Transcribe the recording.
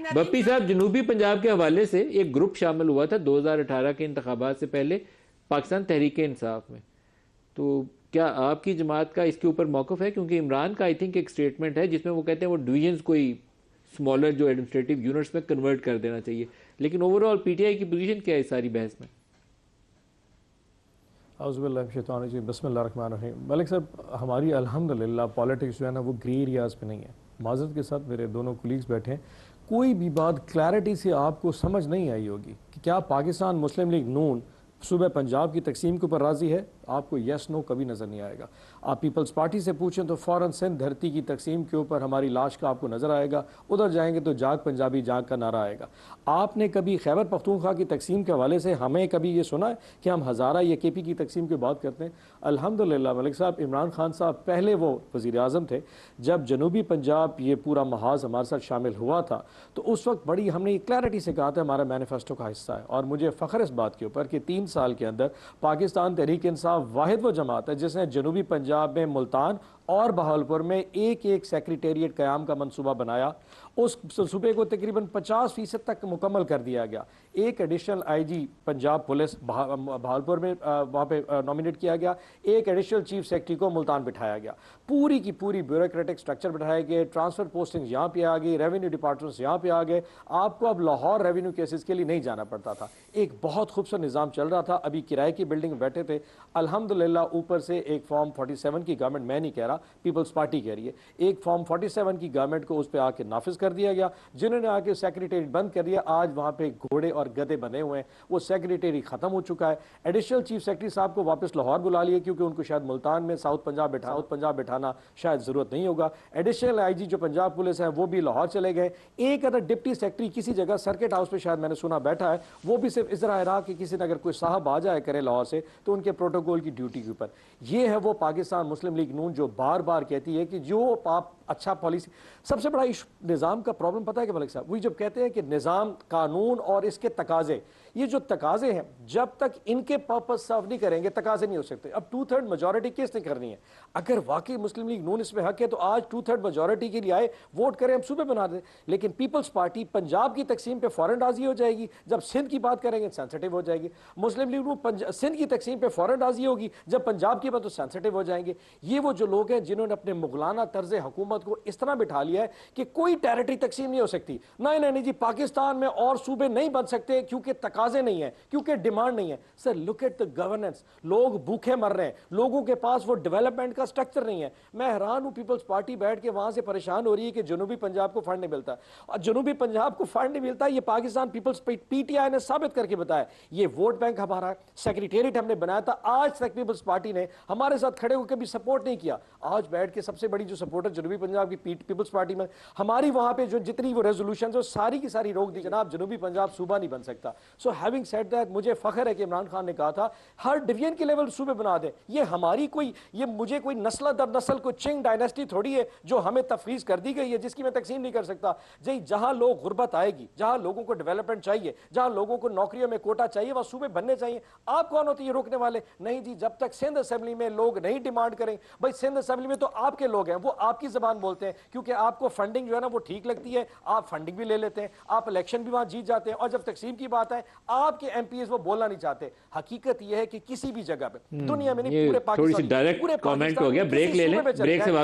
بپی صاحب، جنوبی پنجاب کے حوالے سے ایک گروپ شامل ہوا تھا 2018 کے انتخابات سے پہلے پاکستان تحریک انصاف میں، تو کیا آپ کی جماعت کا اس کے اوپر موقف ہے؟ کیونکہ عمران کا آئی تھنک ایک سٹیٹمنٹ ہے جس میں وہ کہتے ہیں وہ ڈویژنز کوئی سمالر جو ایڈمنسٹریٹو یونٹس میں کنورٹ کر دینا چاہیے، لیکن اوورآل پی ٹی آئی کی پوزیشن کیا ہے اس ساری بحث میں؟ اعوذ باللہ من الشیطان الرجیم، بسم اللہ الرحمن الرحیم۔ ملک صاحب، ہماری الحمدللہ پالیٹکس جو ہے نا وہ گرے ایریاز پہ نہیں ہے۔ معذرت کے ساتھ میرے دونوں کولیگز بیٹھے ہیں، کوئی بھی بات کلیئرٹی سے آپ کو سمجھ نہیں آئی ہوگی کہ کیا پاکستان مسلم لیگ نون صوبہ پنجاب کی تقسیم کے اوپر راضی ہے؟ آپ کو یس نو کبھی نظر نہیں آئے گا۔ آپ پیپلز پارٹی سے پوچھیں تو فوراً سندھ دھرتی کی تقسیم کے اوپر ہماری لاش کا آپ کو نظر آئے گا، ادھر جائیں گے تو جاگ پنجابی جاگ کا نعرہ آئے گا۔ آپ نے کبھی خیبر پختونخوا کی تقسیم کے حوالے سے ہمیں کبھی یہ سنا ہے کہ ہم ہزارہ یا کے پی کی تقسیم کی بات کرتے ہیں؟ الحمدللہ ملک صاحب، عمران خان صاحب پہلے وہ وزیر اعظم تھے جب جنوبی پنجاب یہ پورا محاذ ہمارے ساتھ شامل ہوا تھا، تو اس وقت بڑی ہم نے کلیئرٹی سے کہا تھا ہمارا مینیفیسٹو کا حصہ ہے، اور مجھے فخر اس بات کے اوپر کہ 3 سال کے اندر پاکستان تحریک انصاف واحد وہ جماعت ہے جس نے جنوبی پنجاب میں ملتان اور بہاولپور میں ایک سیکریٹریٹ قیام کا منصوبہ بنایا۔ اس صوبے کو تقریباً 50% تک مکمل کر دیا گیا۔ ایک additional I G Punjab police Bahawalpur میں وہاں پہ نامینیٹ کیا گیا، ایک ایڈیشنل چیف سیکرٹری کو ملتان بٹھایا گیا، پوری کی پوری بیوروکریٹک سٹرکچر بٹھائے گئے، ٹرانسفر پوسٹنگ یہاں پہ آ گئی، ریونیو ڈپارٹمنٹس یہاں پہ آ گئے۔ آپ کو اب لاہور ریونیو کیسز کے لیے نہیں جانا پڑتا تھا، ایک بہت خوبصورت نظام چل رہا تھا۔ ابھی کرائے کی بلڈنگ بیٹھے تھے، الحمدللہ اوپر سے ایک فارم 47 کی گورنمنٹ، میں نہیں کہہ رہا، پیپلز پارٹی کہہ رہی ہے، ایک فارم 47 کی گورنمنٹ کو اس پہ آ کے نافذ کر دیا گیا، جنہوں نے آ کے سیکریٹریٹ بند کر دیا۔ آج وہاں پہ گھوڑے اور گدے بنے ہوئے ہیں، وہ سیکریٹری ختم ہو چکا ہے۔ ایڈیشنل چیف سیکرٹری صاحب کو واپس لاہور بلا لیا کیونکہ ان کو شاید ملتان میں ساؤتھ پنجاب بٹھانا شاید ضرورت نہیں ہوگا۔ ایڈیشنل آئی جی جو پنجاب پولیس ہے وہ بھی لاہور چلے گئے۔ ایک ادھر ڈپٹی سیکرٹری کسی جگہ سرکٹ ہاؤس پہ شاید میں نے سنا بیٹھا ہے، وہ بھی صرف اس طرح رہا کہ کسی نے اگر کوئی صاحب آ جائے کرے لاہور سے تو ان کے پروٹوکول کی ڈیوٹی کے اوپر۔ یہ ہے وہ پاکستان مسلم لیگ نون جو بار بار کہتی ہے کہ جو آپ اچھا پالیسی، سب سے بڑا نظام کا پرابلم پتہ ہے کہ ملک صاحب، وہی جب کہتے ہیں کہ نظام، قانون اور اس کے تقاضے، یہ جو تقاضے ہیں جب تک ان کے پرپس سرو نہیں کریں گے تقاضے نہیں ہو سکتے۔ اب 2/3 میجورٹی کس نے کرنی ہے؟ اگر واقعی مسلم لیگ نون اس میں حق ہے تو آج 2/3 میجورٹی کے لیے آئے، ووٹ کریں، ہم صوبے بنا دیں۔ لیکن پیپلز پارٹی پنجاب کی تقسیم پہ فوراً راضی ہو جائے گی، جب سندھ کی بات کریں گے سینسٹیو ہو جائے گی۔ مسلم لیگ نون سندھ کی تقسیم پہ فوراً راضی ہوگی، جب پنجاب کی بات تو سینسٹیو ہو جائیں گے۔ یہ وہ جو لوگ ہیں جنہوں نے اپنے مغلانہ طرز حکومت کو اس طرح بٹھا لیا ہے کہ کوئی ٹیریٹری تقسیم نہیں ہو سکتی۔ نہیں جی، پاکستان میں اور صوبے نہیں بن سکتے کیونکہ تقاضے نہیں ہیں، کیونکہ ڈیمانڈ نہیں ہے۔ سر لک ایٹ دی گورننس، لوگ بھوکے مر رہے ہیں، لوگوں کے پاس وہ ڈیولپمنٹ کا سٹرکچر نہیں ہے۔ میں حیران ہوں، پیپلز پارٹی بیٹھ کے وہاں سے پریشان ہو رہی ہے کہ جنوبی پنجاب کو فنڈ نہیں ملتا، اور جنوبی پنجاب کو فنڈ نہیں ملتا، یہ Pakistan Peoples P T I نے ثابت کر کے بتایا۔ یہ ووٹ بینک ہمارا ہے، سیکریٹریٹ ہم نے بنایا تھا، آج تک پیپلز پارٹی نے ہمارے ساتھ کھڑے ہو کے بھی سپورٹ نہیں کیا۔ آج بیٹھ کے سب سے بڑی جو سپورٹر جنوبی پنجاب کی پیپلز پارٹی میں، ہماری وہاں پہ جو جتنی وہ ریزولوشنز ہیں ساری کی ساری روک دی، جناب جنوبی پنجاب صوبہ نہیں بن سکتا۔ سو ہیونگ سیڈ دیٹ، مجھے فخر ہے کہ عمران خان نے کہا تھا ہر ڈویژن کے لیول صوبے بنا دیں۔ یہ ہماری کوئی، یہ مجھے کوئی نسل در نسل کوئی چنگ ڈائنیسٹی تھوڑی ہے جو ہمیں تفویض کر دی گئی ہے جس کی میں تقسیم نہیں کر سکتا۔ جی جہاں لوگ غربت آئے گی، جہاں لوگوں کو ڈیولپمنٹ چاہیے، جہاں لوگوں کو نوکریوں میں کوٹا چاہیے، وہاں صوبے بننے چاہیے۔ آپ کون ہوتے یہ روکنے والے؟ نہیں جی، جب تک سندھ اسمبلی میں لوگ نہیں ڈیمانڈ کریں، بھائی سندھ اسمبلی میں تو آپ کے لوگ ہیں، وہ آپ کی زبان بولتے ہیں کیونکہ آپ کو فنڈنگ جو ہے نا وہ ٹھیک لگتی ہے، آپ فنڈنگ بھی لے لیتے ہیں، آپ الیکشن بھی وہاں جیت جاتے ہیں، اور جب تقسیم کی بات ہے آپ کے ایم پی ایز وہ بولنا نہیں چاہتے۔ حقیقت یہ ہے کہ کسی بھی جگہ پہ دنیا میں نہیں، پورے تھوڑی سی پاکستان ڈائریکٹ کامنٹ ہو گیا، بریک لے لیں، بریک سے